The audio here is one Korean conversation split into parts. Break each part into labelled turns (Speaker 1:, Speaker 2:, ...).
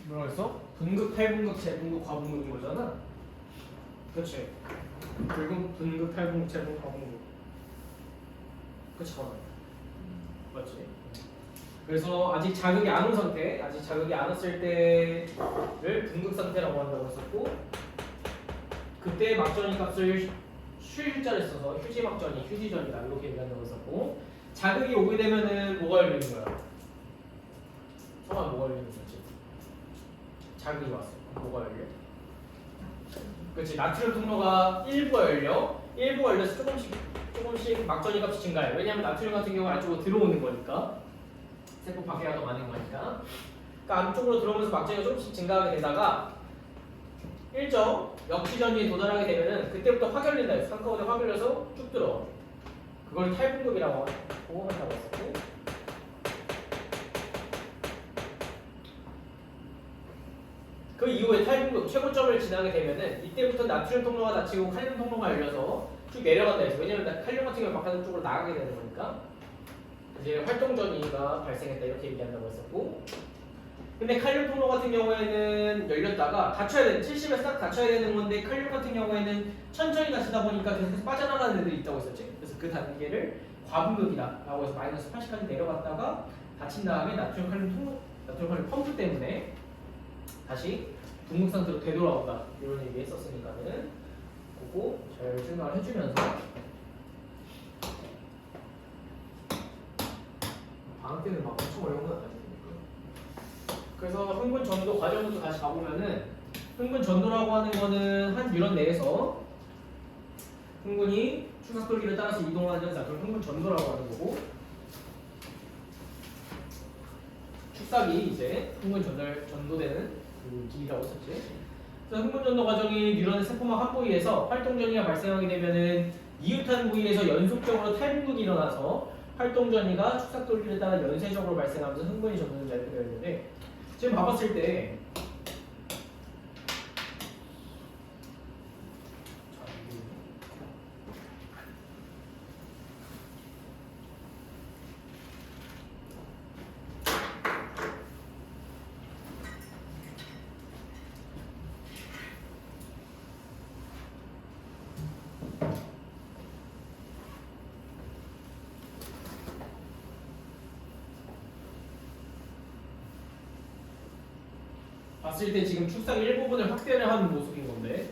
Speaker 1: 뭐라고 했어? 분극, 탈분극, 재분극, 과분극인 거잖아. 그렇지. 결국 분극, 탈분극, 재분극, 과분극. 그렇지. 맞지? 그래서 아직 자극이 안 온 상태, 아직 자극이 안 왔을 때를 분극 상태라고 한다고 했었고, 그때 막전이 값을 휴지자를 써서 휴지 막전이 휴지전이다 이렇게 얘기한다고 했었고, 자극이 오게 되면은 뭐가 열리는 거야? 성아 뭐가 열리는 거지? 자극이 왔어. 뭐가 열려? 그렇지. 나트륨 통로가 일부가 열려. 일부가 열려서 조금씩 막전이 값이 증가해. 왜냐하면 나트륨 같은 경우 안쪽으로 들어오는 거니까. 세포 밖에가 더 많은 거니까. 그러니까 안쪽으로 들어오면서 막전이 조금씩 증가하게 되다가 일정 역지점에 도달하게 되면은 그때부터 확열린다 했어. 한꺼번에 확열려서 쭉 들어. 그걸 탈분극이라고 한다고 했었고. 그 이후에 탈분극 최고점을 지나게 되면은 이때부터 나트륨 통로가 닫히고 칼륨 통로가 열려서 쭉 내려간다 해서 왜냐면 칼륨 같은 경우 바깥쪽으로 나가게 되는 거니까 이제 활동 전이가 발생했다 이렇게 얘기한다고 했었고, 근데 칼륨 통로 같은 경우에는 열렸다가 닫혀야 되는 70에 싹 닫혀야 되는 건데 칼륨 같은 경우에는 천천히 닫히다 보니까 계속 빠져나가는 애들이 있다고 했었지. 그래서 그 단계를 과분극이다라고 해서 마이너스 80까지 내려갔다가 닫힌 다음에 나트륨 칼륨 펌프 때문에 다시 분극 상태로 되돌아온다 이런 얘기 했었으니까는 그거 잘 생각을 해주면서 방학 때는 막 엄청 어려운 건 아니니까. 그래서 흥분 전도 과정부터 다시 가보면은 흥분 전도라고 하는 거는 한 유런 내에서 흥분이 축삭 돌기를 따라서 이동하는 현상, 그걸 흥분 전도라고 하는 거고, 축삭이 이제 흥분 전도되는 그 길이라고 했었지. 그래서 흥분 전도 과정이 뉴런의 세포막 한 부위에서 활동 전이가 발생하게 되면은 이웃한 부위에서 연속적으로 탈분극이 일어나서 활동 전이가 축삭 돌기를 따라 연쇄적으로 발생하면서 흥분이 전도된다 이렇게 되어 있는데, 지금 봐봤을 때 봤을 때 지금 축삭 일부분을 확대를 하는 모습인 건데,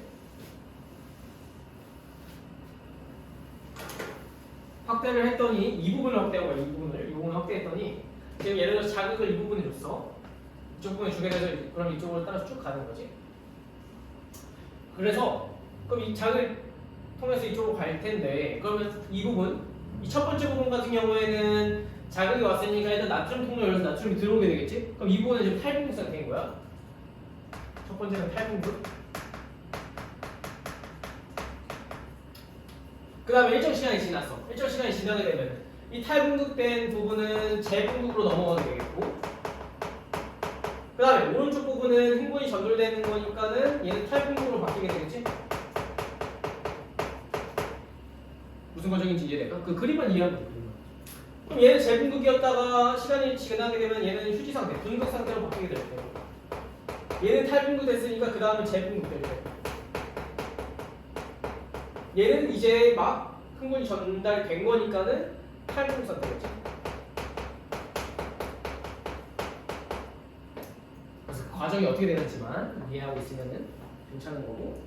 Speaker 1: 확대를 했더니 이 부분을 확대한 거야. 이 부분을 확대했더니 지금 예를 들어서 자극을 이 부분에 줬어. 이쪽 부분에 주게 돼서 그럼 이쪽으로 따라서 쭉 가는 거지. 그래서 그럼 이 자극을 통해서 이쪽으로 갈 텐데, 그러면 이 부분, 이 첫 번째 부분 같은 경우에는 자극이 왔으니까 일단 나트륨 통로 열어서 나트륨이 들어오게 되겠지? 그럼 이 부분은 지금 탈분극 상태인 거야. 첫 번째는 탈분극. 그 다음에 일정 시간이 지났어. 일정 시간이 지나게 되면 이 탈분극된 부분은 재분극으로 넘어가게 되겠고, 그 다음에 오른쪽 부분은 흥분이 전달되는 거니까는 얘는 탈분극으로 바뀌게 되겠지? 무슨 과정인지 이해될까? 그 그림만 이해하면 돼. 그럼 얘는 재분극이었다가 시간이 지나게 되면 얘는 휴지 상태, 분극 상태로 바뀌게 될 거고, 얘는 탈분극 됐으니까 그 다음에 재분극 될 거고, 얘는 이제 막 흥분이 전달된 거니까는 탈분극 상태겠지. 그래서 그 과정이 어떻게 되는지만 이해하고 있으면은 괜찮은 거고.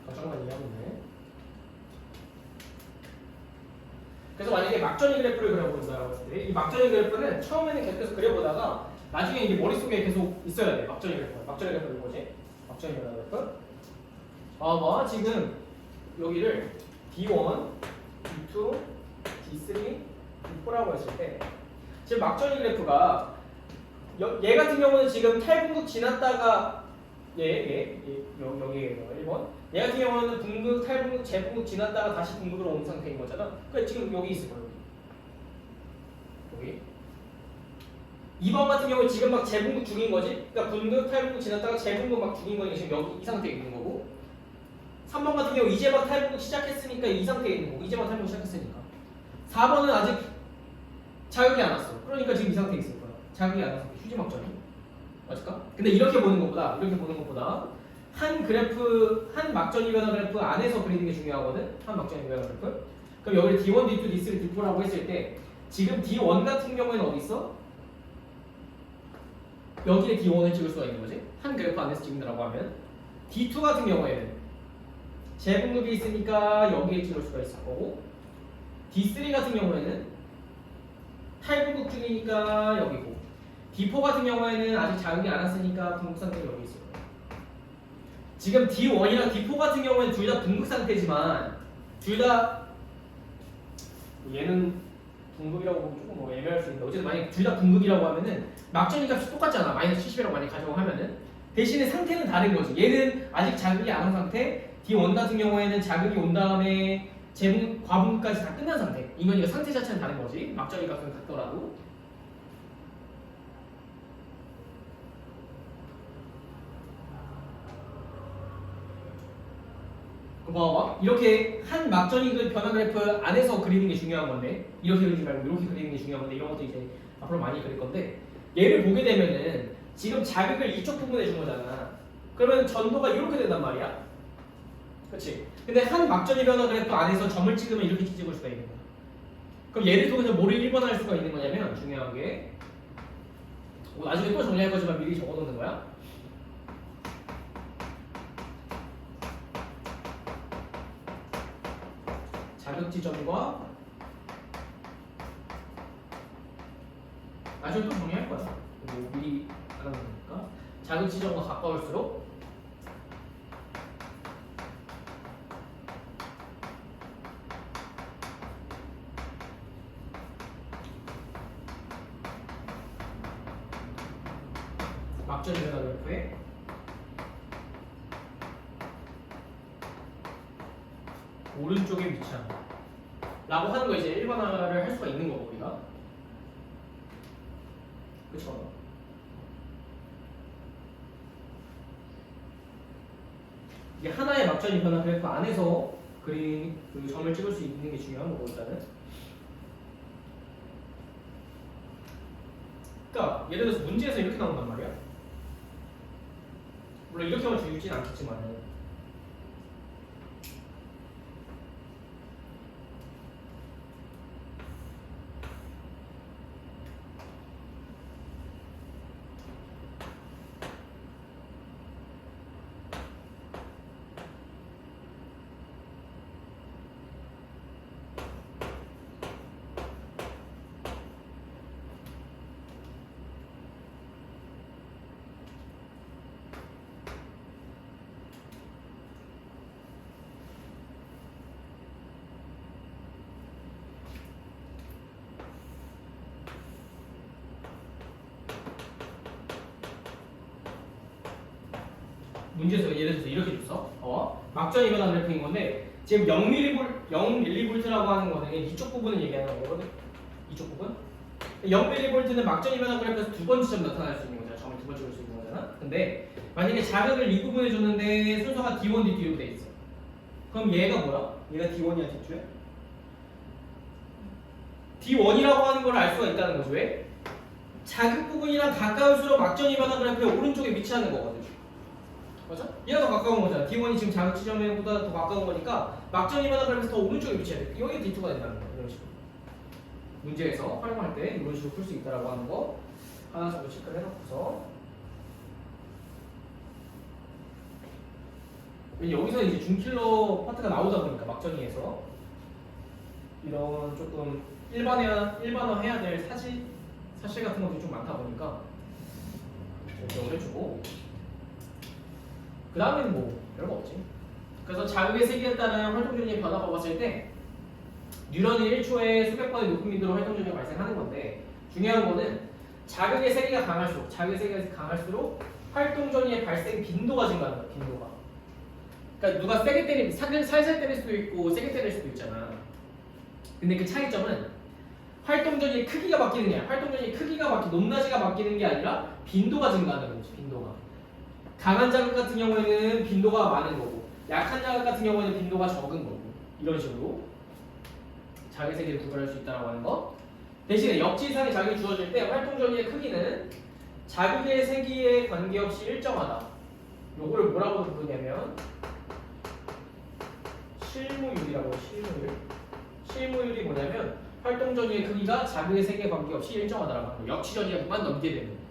Speaker 1: 과정만 이해하면 돼. 그래서 만약에 막전이 그래프를 그려본다고 했을 때, 이 막전이 그래프는 처음에는 계속해서 그려보다가 나중에 이게 머릿속에 계속 있어야 돼. 막전이 그래프. 막전이 그래프는 뭐지? 막전이 그래프. 봐봐. 지금 여기를 D1, D2, D3, D4라고 했을 때 지금 막전이 그래프가 얘 같은 경우는 지금 탈분극 지났다가 여기 1번, 얘 같은 경우는 분극, 탈분극, 재분극 지났다가 다시 분극으로 온 상태인 거잖아. 그래 지금 여기 있을 거야. 여기 2번 같은 경우 지금 막 재분극 중인 거지. 그러니까 분극, 탈분극 지났다가 재분극 막 중인 거니까 지금 여기 이 상태에 있는 거고, 3번 같은 경우 이제 막 탈북 시작했으니까 이 상태에 있는 거고 이제 막 탈북 시작했으니까 4번은 아직 자극이 안 왔어. 그러니까 지금 이 상태에 있을 거야. 자극이 안 와서 휴지 막전이 맞을까? 근데 이렇게 보는 것보다 한 그래프 한 막전이 변화 그래프 안에서 그리는 게 중요하거든. 한 막전이 변화 그래프. 그럼 여기를 D1, D2, D3, D4라고 했을 때 지금 D1 같은 경우에는 어디 있어? 여기에 D1을 찍을 수가 있는 거지. 한 그래프 안에서 찍는다고 하면 D2 같은 경우에는 제분급이 있으니까 여기에 찍을 수가 있을 거고 D3 같은 경우에는 탈분급 중이니까 여기고 D4 같은 경우에는 아직 자극이 안 왔으니까 분급 상태가 여기 있을 거예요. 지금 D1이랑 D4 같은 경우에는 둘 다 분급 상태지만 둘 다 얘는 분급이라고 보면 조금 뭐 애매할 수 있는데 어쨌든 만약에 둘 다 분급이라고 하면은 막전이 값이 똑같잖아. 마이너스 70이라고 만약에 가정하면은 대신에 상태는 다른 거지. 얘는 아직 자극이 안 온 상태 D1 같은 경우에는 자극이 온 다음에 재분, 과분까지 다 끝난 상태. 이거니까 상태 자체는 다른 거지. 막전이 값은 같더라도. 봐봐. 이렇게 한 막전이글 변화 그래프 안에서 그리는 게 중요한 건데 이렇게 그리지 말고 이렇게 그리는 게 중요한 건데 이런 것도 이제 앞으로 많이 그릴 건데 얘를 보게 되면은 지금 자극을 이쪽 부분에 준 거잖아. 그러면 전도가 이렇게 된단 말이야. 그렇지? 근데 한 막전이 변화 그래프 안에서 점을 찍으면 이렇게 찍을 수가 있는 거야. 그럼 얘를 통해서 뭐를 1번할 수가 있는 거냐면 중요한 게 나중에 또 정리할 거지만 미리 적어놓는 거야. 자극 지점과 나중에 또 정리할 거야. 뭐 미리 하는 거니까 자극 지점과 가까울수록 막전 변화 그래프에 오른쪽에 위치한다 라고 하는 거 이제 일반화를 할 수가 있는 거고 우리가. 그쵸? 이게 하나의 막전이 변화 그래프 안에서 그린 그 점을 찍을 수 있는 게 중요한 거고 일단은. 그러니까 예를 들어서 문제에서 이렇게 나온단 말이야. 물론 이렇게만 주진 않겠지만 문제에서 예를 들어서 이렇게 줬어. 막전이 변화 그래프인 건데 지금 0mV라고 하는 거는 이쪽 부분을 얘기하는 거거든. 이쪽 부분. 0mV는 막전이 변화 그래프에서 두 번 지점 나타날 수 있는 거잖아. 점을 두 번 찍을 수 있는 거잖아. 근데 만약에 자극을 이 부분에 줬는데 순서가 D1, D2로 돼 있어. 그럼 얘가 뭐야? 얘가 D1이야, D2야? D1이라고 하는 걸 알 수가 있다는 거죠. 왜? 자극 부분이랑 가까울수록 막전이 변화 그래프의 오른쪽에 위치하는 거거든. 맞아? 얘가 더 가까운 거잖아. D1이 지금 자극 지점보다 더 가까운 거니까 막전이 변화 그래프에서 더 오른쪽에 위치해야 돼. 여기 D2가 된다는 거야. 이런 식으로. 문제에서 활용할 때 이런 식으로 풀 수 있다라고 하는 거 하나 정도 체크를 해놓고서 여기서 이제 중킬러 파트가 나오다 보니까 막전이에서 이런 조금 일반화해야 될 사실 같은 것들이 좀 많다 보니까 이렇게 해주고 그 다음에는 뭐 별거 없지. 그래서 자극의 세기에 따른 활동전이의 변화가 봤을 때 뉴런이 1초에 수백 번의 높은 빈도로 활동전이가 발생하는 건데 중요한 거는 자극의 세기가 강할수록 활동전이의 발생 빈도가 증가한다. 빈도가. 그러니까 누가 세게 때리면 살살 때릴 수도 있고 세게 때릴 수도 있잖아. 근데 그 차이점은 활동전이의 크기가 바뀌는 게 아니라 높낮이가 바뀌는 게 아니라 빈도가 증가하는 거지. 빈도가. 강한 자극 같은 경우에는 빈도가 많은 거고 약한 자극 같은 경우에는 빈도가 적은 거고 이런 식으로 자극 세기를 구별할 수 있다고 하는 거. 대신에 역지이상의 자극이 주어질 때 활동 전위의 크기는 자극의 세기에 관계없이 일정하다. 요거를 뭐라고 부르냐면 실무율이라고. 실무율이 뭐냐면 활동 전위의 크기가 자극의 세기에 관계없이 일정하다라고 하는 거. 역치 전위만 넘게 되는.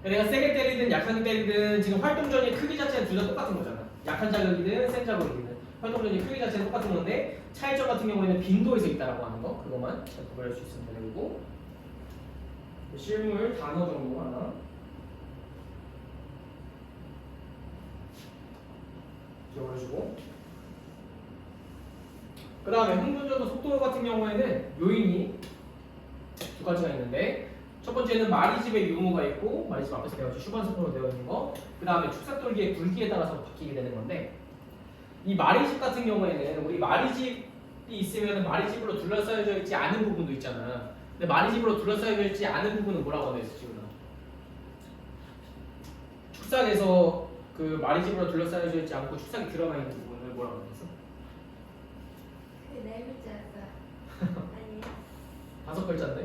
Speaker 1: 내가 세게 때리든 약하게 때리든 지금 활동 전위의 크기 자체는 둘 다 똑같은 거잖아. 약한 자극이든 센 자극이든 활동 전위의 크기 자체는 똑같은 건데 차이점 같은 경우에는 빈도에서 있다라고 하는 거. 그것만 잘 구별할 수 있으면 되는 거고. 실물 단어 정도 하나 적어주고, 그 다음에 흥분전도 속도 같은 경우에는 요인이 두 가지가 있는데, 첫 번째는 마리집의 유무가 있고, 마리집 앞에서 배웠죠. 슈반스포로 되어 있는 거. 그 다음에 축삭돌기의 굵기에 따라서 바뀌게 되는 건데, 이 마리집 같은 경우에는 우리 마리집이 있으면 마리집으로 둘러싸여져 있지 않은 부분도 있잖아. 근데 마리집으로 둘러싸여져 있지 않은 부분은 뭐라고 하나 했어, 지금? 축삭에서 그 마리집으로 둘러싸여져 있지 않고 축삭이 드러나 있는 부분을 뭐라고 했어?
Speaker 2: 그 네 글자였어요. 아니에요?
Speaker 1: 5글자인데?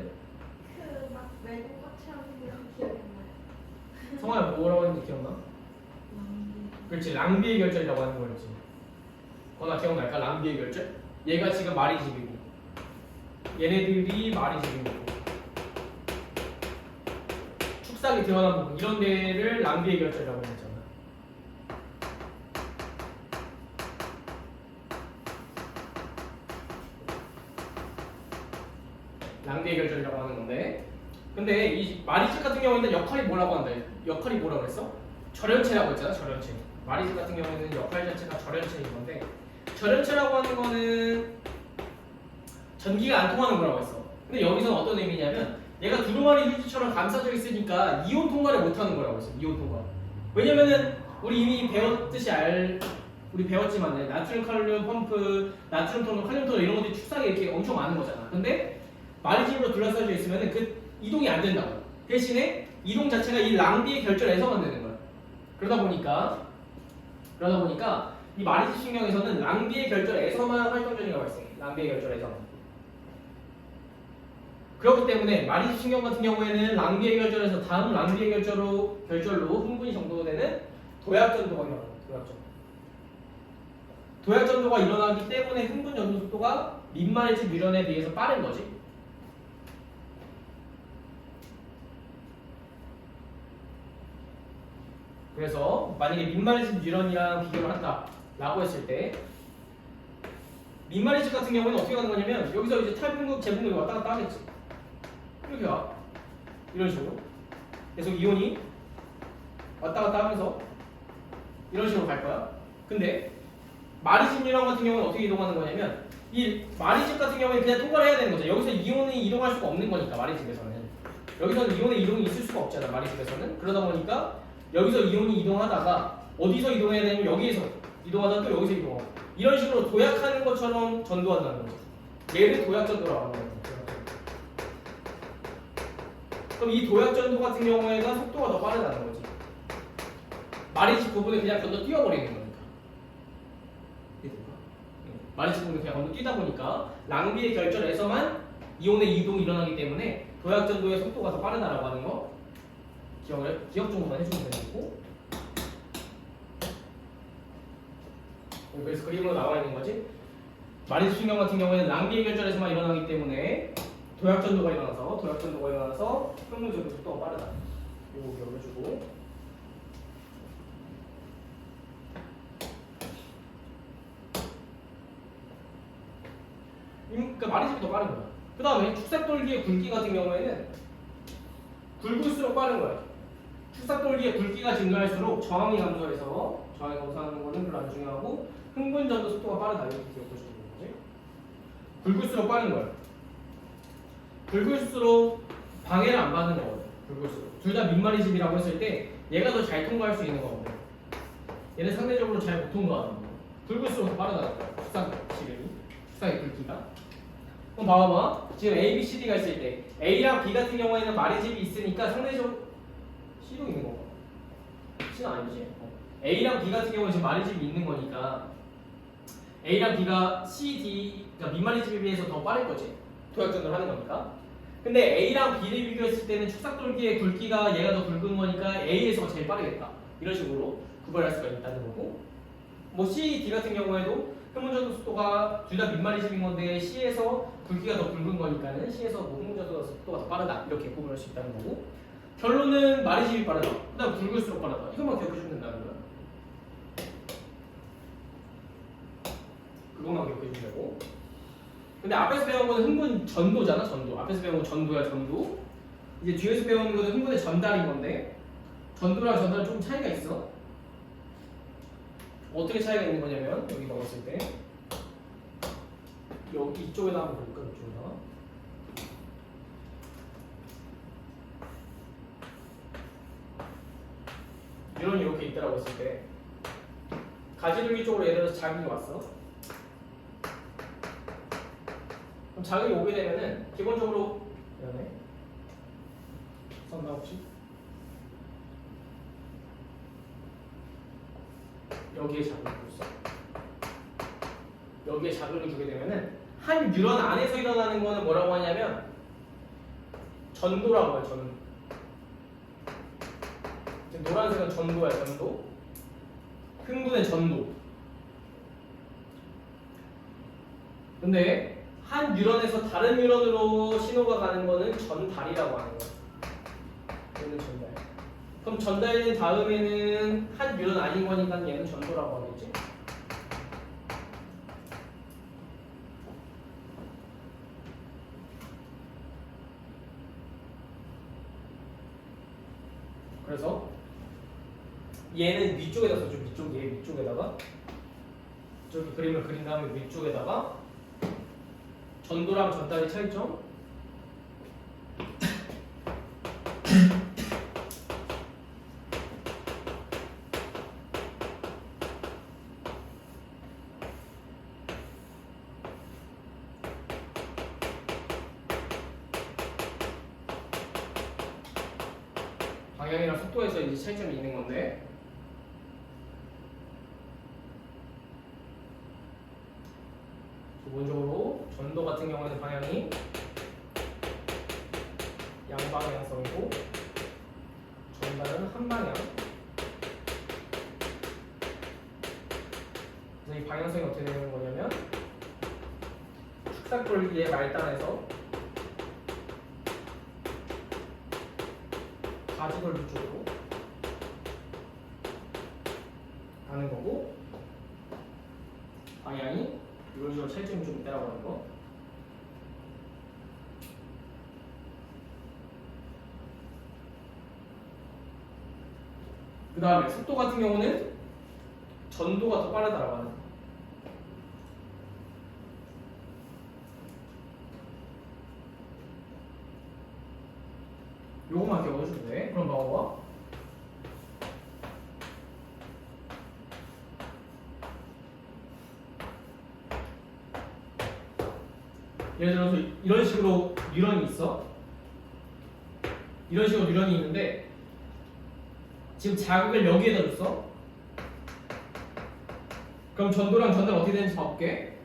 Speaker 2: 그 막 외국 것처럼 생긴 기억이 안 나요.
Speaker 1: 성화야 뭐라고 했는지 기억나? 그렇지, 랑비의 결절이라고 하는 거였지. 거나 기억날까? 랑비의 결절? 얘가 지금 마리집이고 얘네들이 마리집이고 축삭이 드러난 부분, 이런 데를 랑비의 결절이라고 했잖아. 랑비의 결절이라고 하는 건데, 근데 이 마리집 같은 경우에는 역할이 뭐라고 한다? 역할이 뭐라고 했어? 절연체라고 했잖아. 절연체. 마리집 같은 경우에는 역할 자체가 절연체인 건데, 절연체라고 하는 거는 전기가 안 통하는 거라고 했어. 근데 여기서는 어떤 의미냐면 얘가 두루마리 휴지처럼 감싸져 있으니까 이온 통과를 못하는 거라고 했어. 이온 통과. 왜냐면은 우리 이미 우리 배웠지만 나트륨 칼륨 펌프, 나트륨 토너, 칼륨 토너 이런 것들이 축삭이 이렇게 엄청 많은 거잖아. 근데 마리집으로 둘러싸여 있으면은 그 이동이 안 된다고. 대신에 이동 자체가 이 랑비의 결절에서만 되는 거야. 그러다 보니까 이 마리집 신경에서는 랑비의 결절에서만 활동 전이가 발생해. 랑비의 결절에서만. 그렇기 때문에 마리집 신경 같은 경우에는 랑비의 결절에서 다음 랑비의 결절로 흥분이 정도되는 도약전도가 일어나요. 도약전도가 일어나기 때문에 흥분 전도 속도가 민마리집 유련에 비해서 빠른 거지. 그래서 만약에 민마리집 유련이랑 비교를 한다라고 했을 때, 민마리집 같은 경우에는 어떻게 가는 거냐면 여기서 이제 탈분극, 재분극이 왔다 갔다 하겠지. 이렇게 와. 이런 식으로. 계속 이온이 왔다 갔다 하면서 이런 식으로 갈 거야. 근데 마리집 유련 같은 경우는 어떻게 이동하는 거냐면, 이 마리집 같은 경우는 그냥 통과를 해야 되는 거죠. 여기서 이온이 이동할 수가 없는 거니까, 마리집에서는. 여기서는 이온의 이동이 있을 수가 없잖아, 마리집에서는. 그러다 보니까 여기서 이온이 이동하다가 어디서 이동해야 되냐면 여기에서 이동하다가 또 여기서 이동하고, 이런 식으로 도약하는 것처럼 전도한다는 거죠. 얘를 도약전도라고 하는 거예요. 그럼 이 도약전도 같은 경우에는 속도가 더 빠르다는 거지. 마리집 부분을 그냥 건너 뛰어버리는 거니까. 마리집 부분을 그냥 건너 뛰다 보니까 랑비의 결절에서만 이온의 이동이 일어나기 때문에 도약전도의 속도가 더 빠르다라고 하는 거 기억 정도만 해주면 되는 거고. 그래서 그림으로 나와 있는 거지. 마리집 신경 같은 경우에는 랑비의 결절에서만 일어나기 때문에 도약전도가 일어나서 흥분전도 속도가 빠르다. 이거 기억해주고. 그러니까 마리집이 더 빠른 거야. 그 다음에 축삭돌기의 굵기 같은 경우에는 굵을수록 빠른 거야. 축삭돌기의 굵기가 증가할수록 저항이 감소해서, 저항이 감소하는 거는 별로 안 중요하고 흥분전도 속도가 빠르다. 이렇게 기억해주는 거지. 굵을수록 빠른 거야. 굵을수록 방해를 안 받는 거거든. 굵을수록. 둘 다 민마리집이라고 했을 때 얘가 더 잘 통과할 수 있는 거거든. 얘는 상대적으로 잘 못 통과하는 거. 굵을수록 더 빠르다는 거야. 축삭의 굵기가. 그럼 봐봐. 지금 A, B, C, D가 있을 때 A랑 B 같은 경우에는 마리집이 있으니까 상대적 C도 있는 건가? C는 아니지. A랑 B 같은 경우는 지금 마리집이 있는 거니까 A랑 B가 C, D, 그러니까 민마리집에 비해서 더 빠를 거지. 도약전도를 하는 거니까. 근데 A랑 B를 비교했을 때는 축삭돌기의 굵기가 얘가 더 굵은 거니까 A에서가 제일 빠르겠다. 이런 식으로 구별할 수가 있다는 거고. 뭐 C, D 같은 경우에도 흥분전도 속도가 둘 다 민마리집인 건데 C에서 굵기가 더 굵은 거니까는 C에서 뭐 흥분전도 속도가 더 빠르다. 이렇게 구별할 수 있다는 거고. 결론은 마리집이 빠르다. 그다음 굵을수록 빠르다. 이것만 기억해주면 된다는 거야. 그것만 기억해주면 되고. 근데 앞에서 배운 거는 흥분 전도잖아, 전도. 앞에서 배운 건 전도야, 전도. 이제 뒤에서 배우는 거는 흥분의 전달인 건데 전도랑 전달은 조금 차이가 있어. 어떻게 차이가 있는 거냐면 여기 넣었을 때 여기 이쪽에다 한번 볼까, 이쪽에다가. 이론이 이렇게 있다라고 했을 때 가지돌기 쪽으로 예를 들어서 자극이 왔어. 그럼 자극이 오게 되면은 기본적으로 이러네. 썼나 혹시? 여기에 자극을 줬어. 여기에 자극을 주게 되면은 한 뉴런 안에서 일어나는 거는 뭐라고 하냐면 전도라고 해요. 전도. 노란색은 전도야, 전도. 흥분의 전도. 근데 한 뉴런에서 다른 뉴런으로 신호가 가는 거는 전달이라고 하는 거야. 얘는 전달. 그럼 전달된 다음에는 한 뉴런 아닌 거니까 얘는 전도라고 하겠지. 그래서 얘는 위쪽에다 써줘. 위쪽에다가 저기 그림을 그린 다음에 위쪽에다가 전도랑 전달의 차이점. 방향이랑 속도에서 이제 차이점이 있는 건데 기본적으로 전도 같은 경우에는 방향이 양방향성이고 전달은 한방향. 그래서 이 방향성이 어떻게 되는 거냐면 축삭돌기의 말단에서 가지돌기 쪽으로 가는 거고 방향이 이런 식으로 차이점이 좀 있다라고 하는 거. 그 다음에 속도 같은 경우는 전도가 더 빠르다라고 하는 거. 요거만 기억해주면 돼. 그럼 봐봐. 예를 들어서 이런 식으로 뉴런이 있어. 이런 식으로 뉴런이 있는데 지금 자극을 여기에다 줬어. 그럼 전도랑 전달 어떻게 되는지 봐볼게.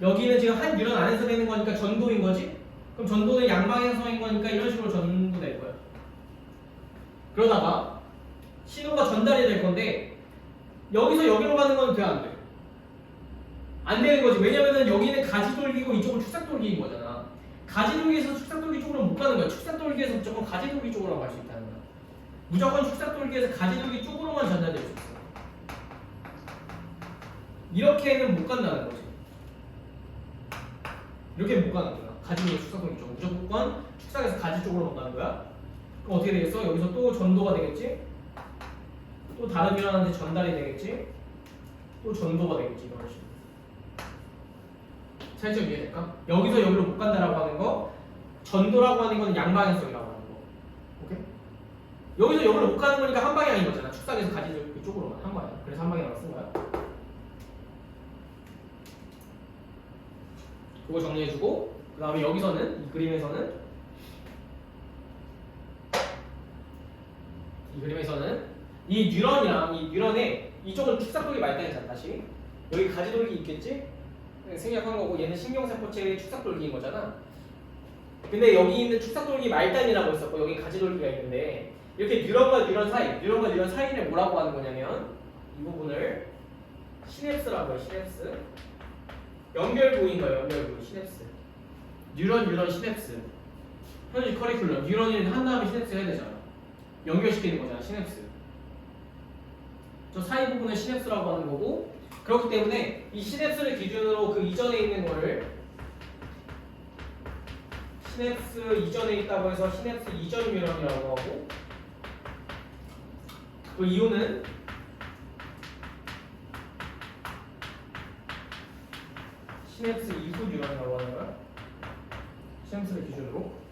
Speaker 1: 여기는 지금 한 뉴런 안에서 되는 거니까 전도인 거지. 그럼 전도는 양방향성인 거니까 이런 식으로 전도될 거야. 그러다가 신호가 전달이 될 건데 여기서 여기로 가는 건 돼, 안 돼? 안 되는 거지. 왜냐면은 여기는 가지돌기고 이쪽은 축삭돌기인 거잖아. 가지돌기에서 축삭돌기 쪽으로 못 가는 거야. 축삭돌기에서 무조건 가지돌기 쪽으로 갈 수 있다는 거야. 무조건 축삭돌기에서 가지돌기 쪽으로만 전달될 수 있어. 이렇게는 못 간다는 거지. 이렇게 못 가는 거야. 가지돌기 축삭돌기 쪽. 무조건 축삭에서 가지 쪽으로만 가는 거야. 그럼 어떻게 되겠어? 여기서 또 전도가 되겠지? 또 다른 일어나는데 전달이 되겠지? 또 전도가 되겠지. 이런 식으로. 차이점 이해될까? 여기서 여기로 못 간다라고 하는 거, 전도라고 하는 건 양방향성이라고 하는 거. 오케이? 여기서 여기로 못 가는 거니까 한 방향인 거잖아. 축삭에서 가지 쪽으로만 한 방향. 그래서 한 방향으로 쓴 거야. 그거 정리해주고, 그 다음에 여기서는 이 그림에서는 이 그림에서는 이 뉴런이랑 이 뉴런의 이쪽은 축삭돌기 말단이잖아. 다시 여기 가지돌기 있겠지? 생략한 거고 얘는 신경세포체의 축삭돌기인 거잖아. 근데 여기 있는 축삭돌기 말단이라고 했었고 여기 가지돌기가 있는데 이렇게 뉴런과 뉴런 사이, 뉴런과 뉴런 사이를 뭐라고 하는 거냐면 이 부분을 시냅스라고 해요. 시냅스. 연결부인 거예요. 연결부 시냅스. 뉴런 시냅스. 현재 커리큘럼 뉴런을 한 다음에 시냅스 해야 되잖아. 연결시키는 거잖아. 시냅스. 저 사이 부분을 시냅스라고 하는 거고 그렇기 때문에 이 시냅스를 기준으로 그 이전에 있는 거를 시냅스 이전에 있다고 해서 시냅스 이전 뉴런이라고 하고 그 이유는 시냅스 이후 뉴런이라고 하는 거야. 시냅스를 기준으로.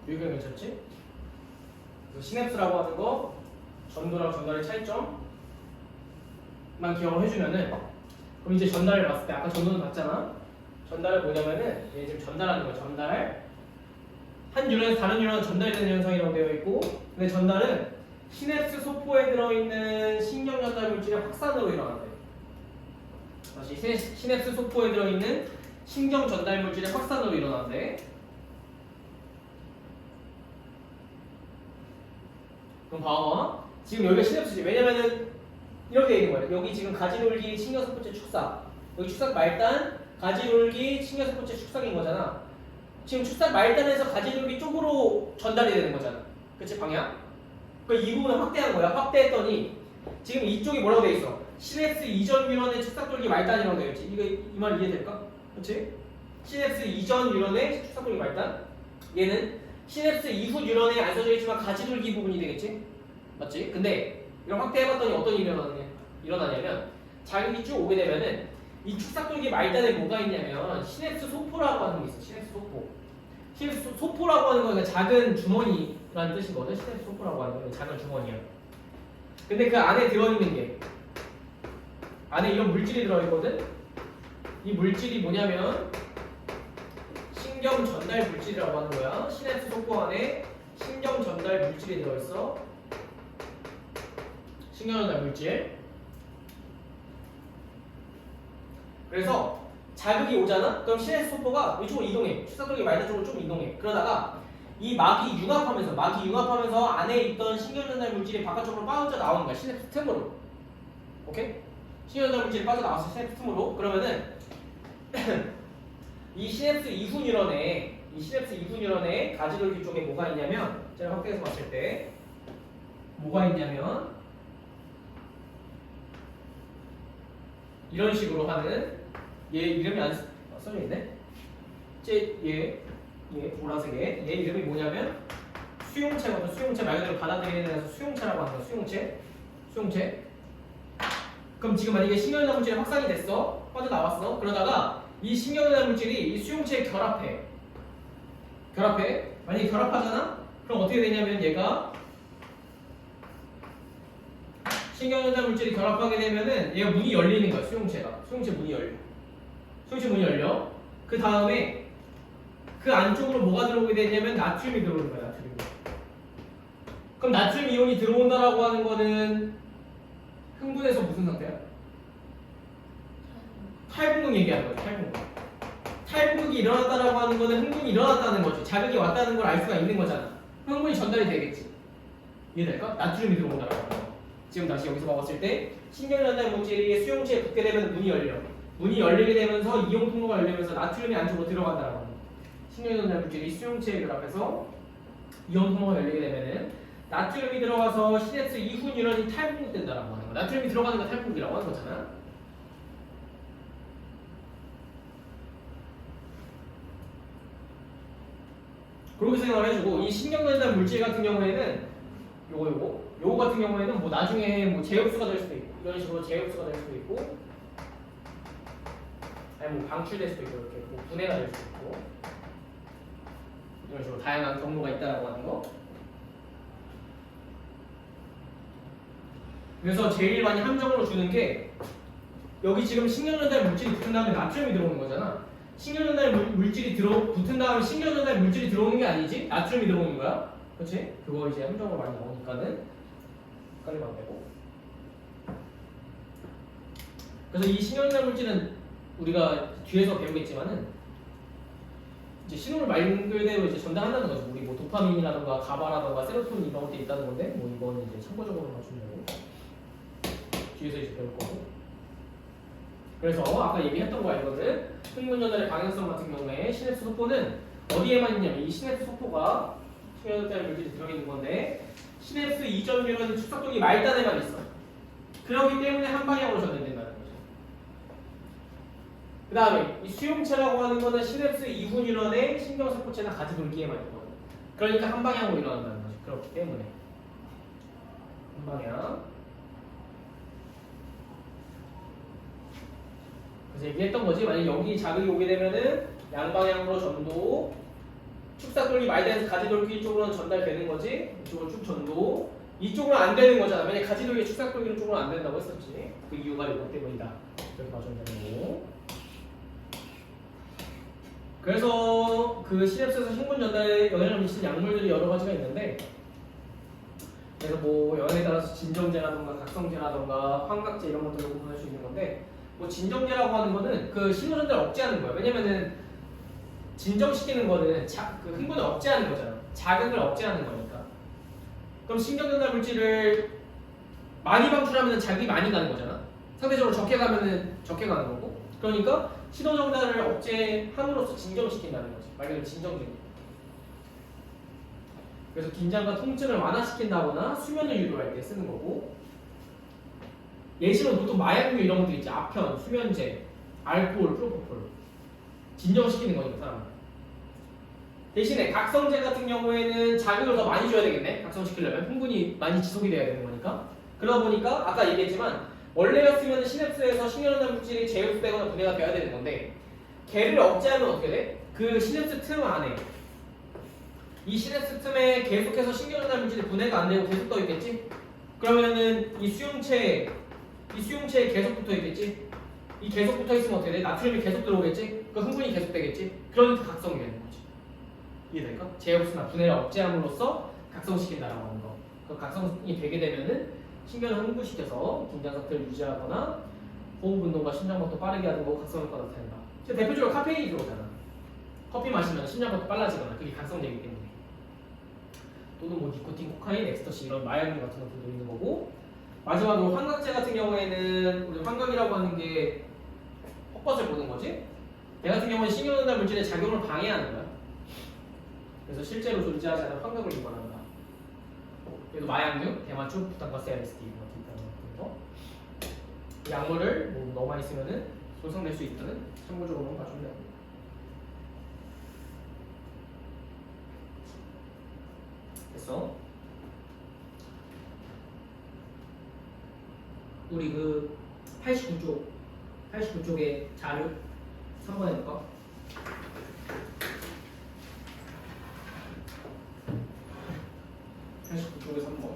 Speaker 1: 여기가 괜찮지? 그래서 시냅스라고 하는 거 전도랑 전달의 차이점만 기억을 해주면은 그럼 이제 전달을 봤을 때 아까 전도는 봤잖아. 전달은 뭐냐면은 얘 지금 전달하는 거야. 전달 한 뉴런에서 다른 뉴런으로 전달되는 현상이라고 되어 있고 근데 전달은 시냅스 소포에 들어있는 신경 전달 물질의 확산으로 일어난대. 다시 시냅스 소포에 들어있는 신경 전달 물질의 확산으로 일어난대. 그럼 봐봐. 지금 여기가 시냅스지. 왜냐면은 이렇게 돼 있는 거예요. 여기 지금 가지돌기 신경세포체 축삭. 여기 축삭 말단, 가지돌기 신경세포체 축삭인 거잖아. 지금 축삭 말단에서 가지돌기 쪽으로 전달이 되는 거잖아. 그치 방향? 그러니까 이 부분을 확대한 거야. 확대했더니 지금 이쪽이 뭐라고 돼 있어? 시냅스 이전 뉴런의 축삭돌기 말단이라고 되어 있지. 이거 이 말 이해될까? 그치? 시냅스 이전 뉴런의 축삭돌기 말단. 얘는 시냅스 이후 뉴런에 안 써져 있지만 가지돌기 부분이 되겠지? 맞지? 근데 이런 확대해봤더니 어떤 일이 일어나냐면 자극이 쭉 오게 되면은 이 축삭돌기 말단에 뭐가 있냐면 시냅스 소포라고 하는 게 있어. 시냅스 소포. 시냅스 소포라고 하는 건 작은 주머니라는 뜻이거든. 시냅스 소포라고 하는 건 작은 주머니야. 근데 그 안에 들어있는 게 안에 이런 물질이 들어있거든. 이 물질이 뭐냐면 신경 전달 물질이라고 하는 거야. 시냅스 소포 안에 신경 전달 물질이 들어있어. 신경 전달 물질. 그래서 자극이 오잖아? 그럼 시냅스 소포가 이쪽으로 이동해. 축삭돌기 말단 쪽으로 좀 이동해. 그러다가 이 막이 융합하면서 안에 있던 신경 전달 물질이 바깥쪽으로 빠져나오는 거야. 시냅스 틈으로. 오케이? 신경 전달 물질이 빠져나왔어. 시냅스 틈으로. 그러면은 이 시냅스 이후 뉴런에 가지돌기 쪽에 뭐가 있냐면 제가 확대해서 봤을 때 뭐가 있냐면 이런 식으로 하는 얘 이름이 안 써져 있네. 얘 보라색 얘 이름이 뭐냐면 수용체거든. 수용체 말 그대로 받아들이는 데서 수용체라고 하는 거야. 수용체. 그럼 지금 만약에 신경전달 물질이 확산이 됐어. 빠져나왔어. 그러다가 이 신경전달 물질이 이 수용체에 결합해. 만약에 결합하잖아? 그럼 어떻게 되냐면 얘가 신경전달 물질이 결합하게 되면은 얘가 문이 열리는 거야. 수용체 문이 열려. 그 다음에 그 안쪽으로 뭐가 들어오게 되냐면 나트륨이 들어오는 거야. 그럼 나트륨 이온이 들어온다라고 하는 거는 흥분해서 무슨 상태야? 탈분극 얘기하는 거지. 탈분극이 일어났다라고 하는 거는 흥분이 일어났다는 거지. 자극이 왔다는 걸 알 수가 있는 거잖아. 흥분이 전달이 되겠지. 이해될까? 나트륨이 들어온다라고 하는 거. 지금 다시 여기서 봤을 때 신경전달 물질이 수용체에 붙게 되면 문이 열려. 문이 열리게 되면서 이온 통로가 열리면서 나트륨이 안쪽으로 들어간다라고 하는 거. 신경전달 물질이 수용체에 결합해서 이온 통로가 열리게 되면은 나트륨이 들어가서 시냅스 이후 뉴런이 탈분극된다라고 하는 거. 나트륨이 들어가는 거 탈분극이라고 하는 거잖아. 그렇게 생각을 해주고 이 신경전달 물질 같은 경우에는 요거 같은 경우에는 뭐 나중에 뭐 제흡수가 될 수도 있고 이런 식으로 제흡수가 될 수도 있고 아니 뭐 방출될 수도 있고 이렇게 뭐 분해가 될 수도 있고 이런 식으로 다양한 경로가 있다라고 하는 거. 그래서 제일 많이 함정으로 주는 게 여기 지금 신경전달 물질이 붙은 다음에 나트륨이 들어오는 거잖아. 신경전달 물질이 붙은 다음에 신경전달 물질이 들어오는 게 아니지? 나트륨이 들어오는 거야. 그렇지? 그거 이제 함정으로 많이 나오니까는 헷갈리면 안 되고. 그래서 이 신경전달 물질은 우리가 뒤에서 배우겠지만은 이제 신호를 말 그대로 이제 전달한다는 거죠. 우리 뭐 도파민이라던가 가바라던가 세로토닌 이런 것들이 있다는 건데 뭐 이거는 이제 참고적으로 봐주면 되고 뒤에서 이제 배울 거고. 그래서 아까 얘기했던 거 알거든. 흥분 전달의 방향성 같은 경우에 시냅스 소포는 어디에만 있냐면 이 시냅스 소포가 신경전달 물질이 들어있는 건데 시냅스 이전 뉴런 축삭동이 말단에만 있어. 그렇기 때문에 한 방향으로 전달된다는 거죠. 그 다음에 이 수용체라고 하는 거는 시냅스 이후 뉴런의 신경세포체나 가지돌기에만 있거든. 그러니까 한 방향으로 일어난다는 거죠. 그렇기 때문에 한 방향. 그래서 얘기했던 거지. 만약 여기 자극이 오게 되면은 양방향으로 전도, 축삭돌기 말단에서 가지돌기 쪽으로는 전달되는 거지. 이쪽으로 쭉 전도. 이쪽으로 안 되는 거잖아. 만약 가지돌기 축삭돌기 쪽으로 안 된다고 했었지. 그 이유가 이것 때문이다. 이렇게 봐주면 되는 거고. 그래서 그 시냅스에서 흥분 전달에 영향을 미치는 약물들이 여러 가지가 있는데, 그래서 뭐 영향에 따라서 진정제라던가 각성제라던가 환각제 이런 것들을 구분할 수 있는 건데, 뭐 진정제라고 하는 거는 그 신호 전달 억제하는 거야. 왜냐면은 진정시키는 거는 그 흥분을 억제하는 거잖아. 자극을 억제하는 거니까. 그럼 신경 전달 물질을 많이 방출하면 자극이 많이 가는 거잖아. 상대적으로 적게 가면은 적게 가는 거고. 그러니까 신호 전달을 억제함으로써 진정시킨다는 거지. 말 그대로 진정제. 그래서 긴장과 통증을 완화시킨다거나 수면을 유도할 때 쓰는 거고. 예시로 보통 마약류 이런 것들 있지. 아편, 수면제, 알코올, 프로포폴 진정시키는 거니까 사람. 대신에 각성제 같은 경우에는 자극을 더 많이 줘야 되겠네. 각성시키려면 흥분이 많이 지속이 돼야 되는 거니까. 그러다 보니까 아까 얘기했지만 원래였으면 시냅스에서 신경전달 물질이 제흡되거나 분해가 돼야 되는 건데 걔를 억제하면 어떻게 돼? 그 시냅스 틈 안에 이 시냅스 틈에 계속해서 신경전달 물질이 분해가 안 되고 계속 떠 있겠지? 그러면은 이 수용체에 계속 붙어 있겠지? 이 계속 붙어 있으면 어떻게 돼? 나트륨이 계속 들어오겠지? 그 흥분이 계속 되겠지? 그러니까 각성이 되는 거지. 이해될까? 제흡수나 분해를 억제함으로써 각성시킨다라고 하는 거. 그 각성이 되게 되면은 신경을 흥분시켜서 긴장 상태를 유지하거나 호흡 운동과 심장박도 빠르게 하는 거 각성 효과가 나타낸다. 대표적으로 카페인이 들어오잖아. 커피 마시면 심장박도 빨라지거나 그게 각성되기 때문에. 또는 뭐 니코틴, 코카인, 엑스터시 이런 마약류 같은 것들도 있는 거고. 마지막으로 환각제 같은 경우에는 우리 환각이라고 하는 게 헛것을 보는 거지. 얘 같은 경우는 신경전달 물질의 작용을 방해하는 거야. 그래서 실제로 존재하지 않은 환각을 유발한다. 그래도 마약류, 대마초, 부탄가스, LSD 이런 것도 있다는 거. 이 약물을 뭐 너무 많이 쓰면은 손상될 수 있다는 참고적으로만 봐주면 되고. 됐어? 우리 그 89쪽에 자료 3번 해볼까? 쪽에 3번.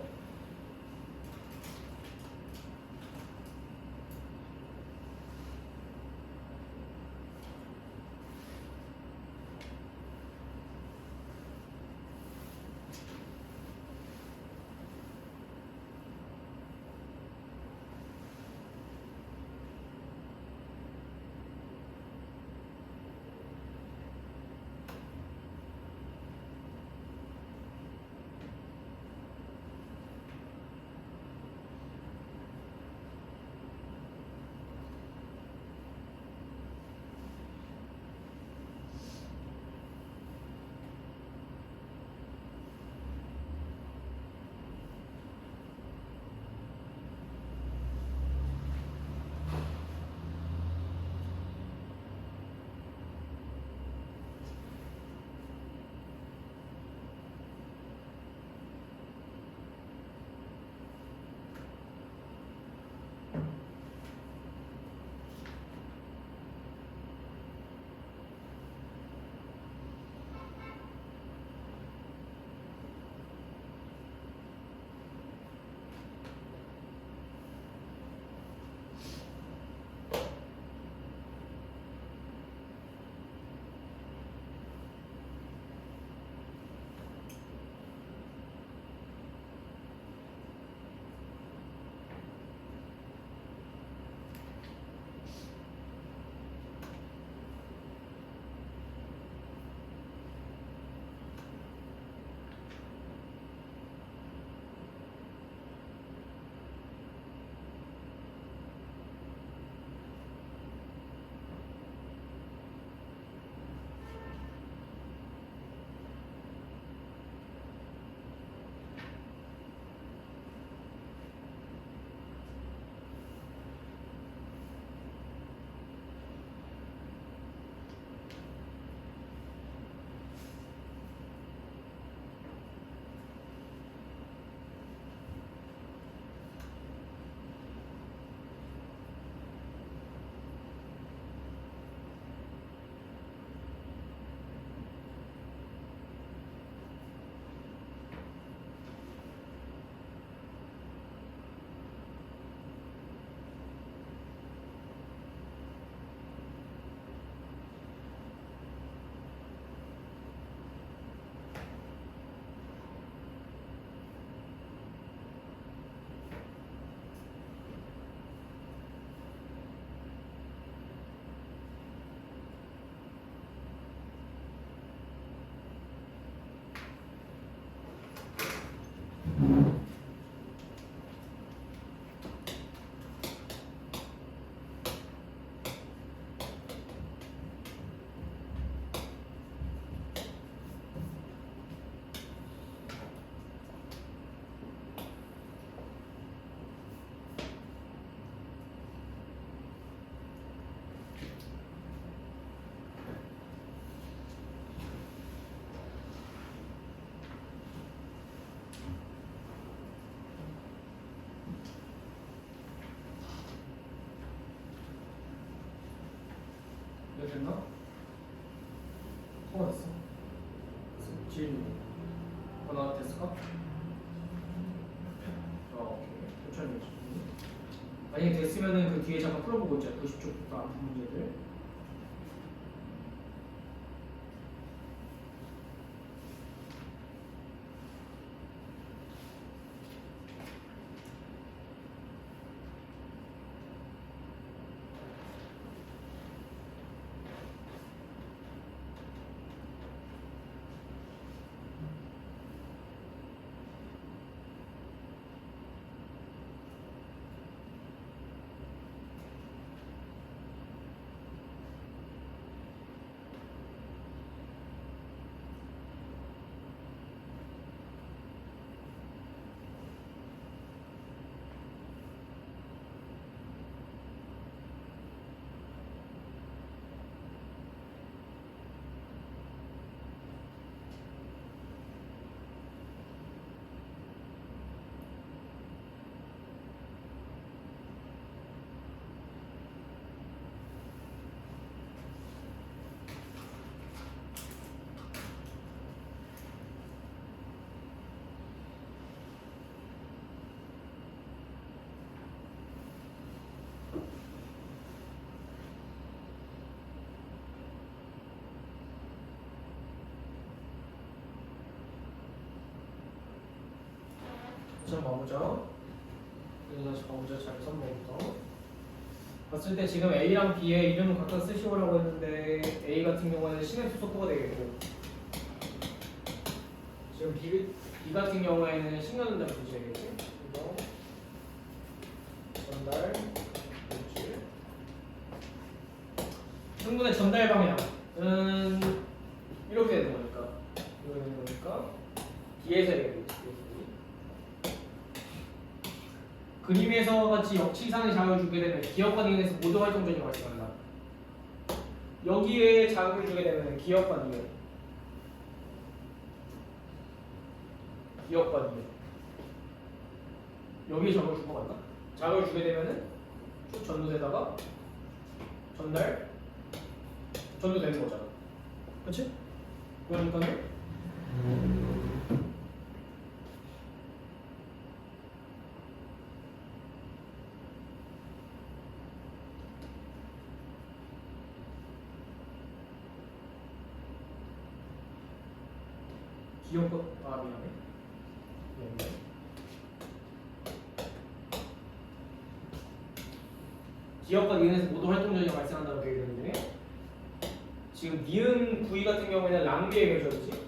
Speaker 1: 16 하나 됐을까? 오케이. 천천히 해줘. 만약에 됐으면은 그 뒤에 잠깐 풀어보고 있자. 90쪽부터 안 푼 문제들. 자, 봐보자. 여기 다시 봐보자. 잘 3번부터. 봤을 때 지금 A랑 B의 이름을 각각 쓰시오라고 했는데 A 같은 경우에는 시냅스 속도가 되겠고 지금 B 같은 경우에는 신경전달 물질 되겠지. 그래서 전달 물질. 흥분의 전달 방향은 이렇게 되는 거니까 이렇게 되는 거니까 뒤에서 되겠지. 그림에서 같이 역치상의 자극을 주게 되면 기억과 니은에서 모두 활동전이 발생한다. 여기에 자극을 주게 되면 기억과 니은, 기억과 니은 여기에 자극을 줄 것 같나? 자극을 주게 되면은 쭉 전도되다가 전도되는 거잖아. 그렇지? 그러니까는 기억과 미안해. 기억과 니은에서 모두 활동전이 발생한다고 되어 있는데 지금 니은 구이 같은 경우에는 랑비의 궤적이지.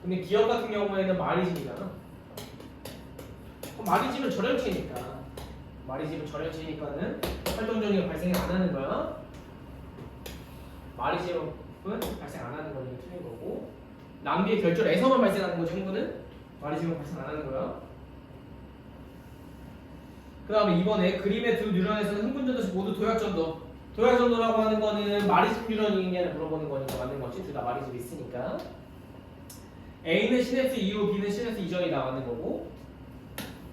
Speaker 1: 근데 기억 같은 경우에는 마리즘이잖아. 그럼 마리즘은 절연체니까 절연체니까는 활동전이 발생이 안 하는 거야. 마리즘은 발생 안 하는 거니까 틀린 거고 낭비의 결절에서만 발생하는 거지. 흥분은 마리즘은 발생 안 하는 거야. 그 다음에 이번에 그림의 두 뉴런에서는 흥분전도시 모두 도약전도. 도약전도라고 하는 거는 마리즘 뉴런이냐를 물어보는 거니까 맞는 거지. 둘 다 마리즘 있으니까. A는 시냅스 이후 B는 시냅스 이전이 나가는 거고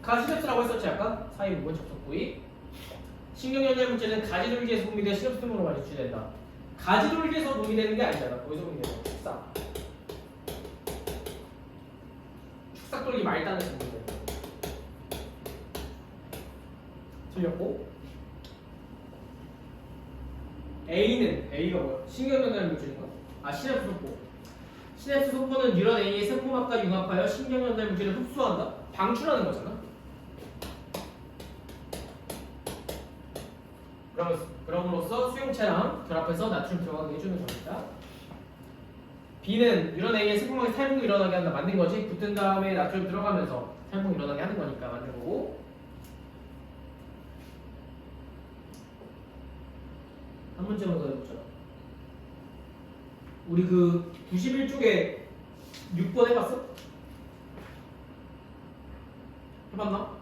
Speaker 1: 가시냅스라고 했었지 아까? 사이 부분 접속 부위. 신경연결 물질은 가지돌기에서 분비된 시냅스 등으로 많이 추출된다. 가지돌기에서 분비되는 게 아니잖아. 거기서 분비되는 거. 축삭돌기 말단에서 분비되는 거. 틀렸고 A가 뭐야? 신경연결 물질인가? 시냅스 속보. 시냅스 속보는 뉴런 A의 세포막과 융합하여 신경연결 물질을 흡수한다? 방출하는 거잖아. 그럼으로써 수용체랑 결합해서 나트륨 들어가게 해주는 겁니다. B는 뉴런 A의 세포막에 탈북이 일어나게 한다. 만든 거지. 붙은 다음에 나트륨 들어가면서 탈북이 일어나게 하는 거니까 만든 거고. 한 문제만 더 해보자. 우리 그 91쪽에 6번 해봤어? 해봤나?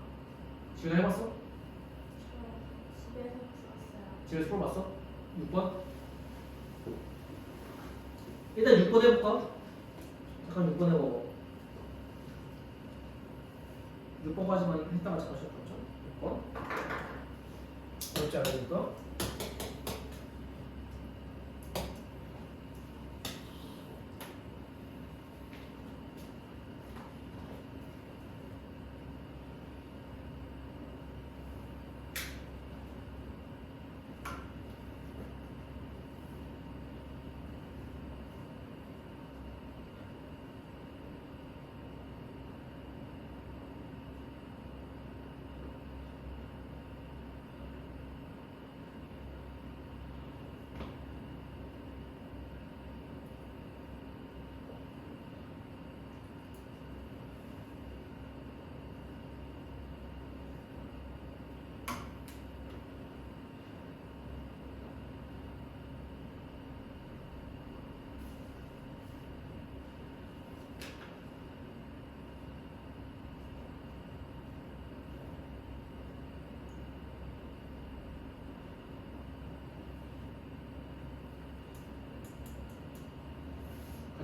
Speaker 1: 지금 해봤어? 집에서 풀어봤어? 6번? 일단 6번 해볼까? 잠깐 6번 해봐봐. 6번까지만 했다가 잠깐 시작하자. 6번 어렵지 않으니까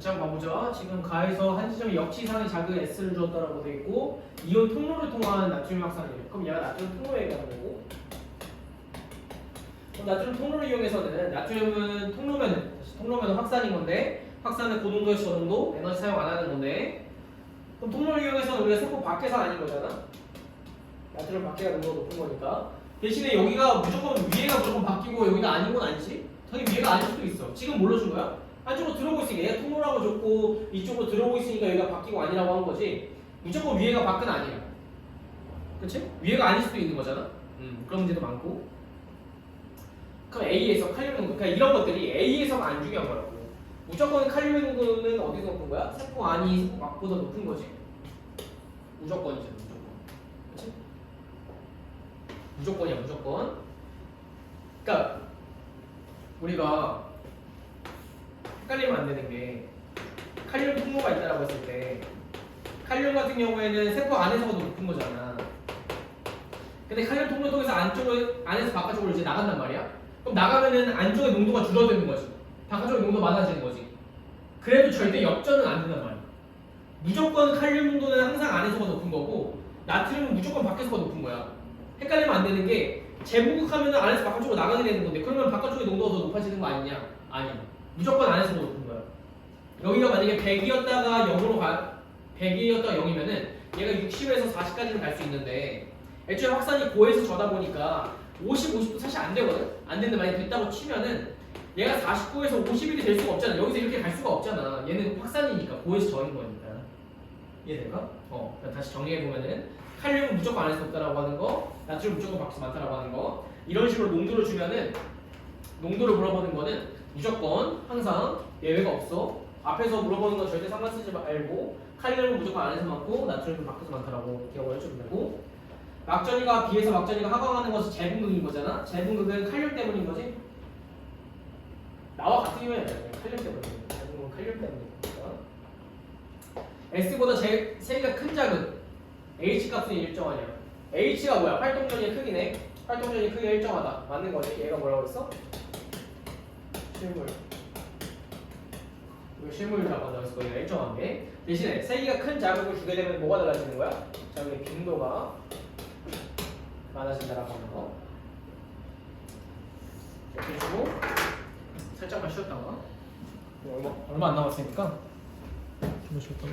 Speaker 1: 같이 한번 봐보죠. 지금 가에서 한 지점에 역치상의 자극 S를 주었다라고 돼 있고 이온 통로를 통한 나트륨 확산이에요. 그럼 얘가 나트륨 통로 얘기하는 거고. 그럼 나트륨 통로를 이용해서는 나트륨은 통로면은 확산인 건데 확산은 고농도에서 저농도 에너지 사용 안 하는 건데 그럼 통로를 이용해서는 우리가 세포 밖에서 아닌 거잖아. 나트륨 밖에가 농도가 높은 거니까 대신에 여기가 위에가 무조건 바뀌고 여기가 아닌 건 아니지? 당연히 위에가 아닐 수도 있어. 지금 뭘로 준 거야? 안쪽으로 들어오고 있으니까 얘가 통로라고 줬고 이쪽으로 들어오고 있으니까 여기가 바뀌고 아니라고 한 거지 무조건 위에가 밖은 아니야. 그치? 위에가 아닐 수도 있는 거잖아. 그런 문제도 많고 그럼 A에서 칼륨 농도 그러니까 이런 것들이 A에서가 안 중요한 거라고. 무조건 칼륨 농도는 어디서 높은 거야? 세포 안이 세포 밖보다 높은 거지. 무조건이죠. 무조건. 그치? 무조건이야 무조건. 그러니까 우리가 헷갈리면 안 되는 게 칼륨 통로가 있다라고 했을 때 칼륨 같은 경우에는 세포 안에서가 더 높은 거잖아. 근데 칼륨 통로 통해서 안에서 바깥쪽으로 이제 나간단 말이야. 그럼 나가면은 안쪽의 농도가 줄어드는 거지. 바깥쪽의 농도 많아지는 거지. 그래도 절대 역전은 안 된단 말이야. 무조건 칼륨 농도는 항상 안에서가 높은 거고 나트륨은 무조건 밖에서가 높은 거야. 헷갈리면 안 되는 게 재분극하면 안에서 바깥쪽으로 나가게 되는 건데 그러면 바깥쪽의 농도가 더 높아지는 거 아니냐? 아니야. 무조건 안에서가 높은 거야. 여기가 만약에 100이었다가 0이면은 얘가 60에서 40까지는 갈 수 있는데 애초에 확산이 고에서 저다 보니까 50도 사실 안 되거든? 안 되는데 만약에 됐다고 치면은 얘가 49에서 51이 될 수가 없잖아. 여기서 이렇게 갈 수가 없잖아. 얘는 확산이니까 고에서 저인 거니까. 이해될까? 다시 정리해보면은 칼륨은 무조건 안에서 높다라고 하는 거, 나트륨 무조건 밖에서 많다라고 하는 거 이런 식으로 농도를 주면은 농도를 물어보는 거는 무조건 항상 예외가 없어. 앞에서 물어보는 건 절대 상관 쓰지 말고 칼륨은 무조건 안에서 많고 나트륨은 밖에서 많다라고 기억을 해주면 되고 막전이가 B에서 막전이가 하강하는 것은 재분극인 거잖아. 재분극은 칼륨 때문인 거지. 나와 같은 이유야. 칼륨 때문에. 재분극은 칼륨 때문이니까. S보다 세기가 큰 자극 H 값은 일정하냐? H가 뭐야? 활동전의 크기네. 활동전의 크기가 일정하다. 맞는 거지. 얘가 뭐라고 했어? 실물. 이거 실물이라고 한다고 했어. 얘가 일정한 게. 대신에 세기가 큰 자극을 주게 되면 뭐가 달라지는 거야? 자극의 빈도가 많아진다라고 하는 거. 이렇게 주고 살짝만 쉬었다가 얼마 안 남았으니까 좀 쉬었다가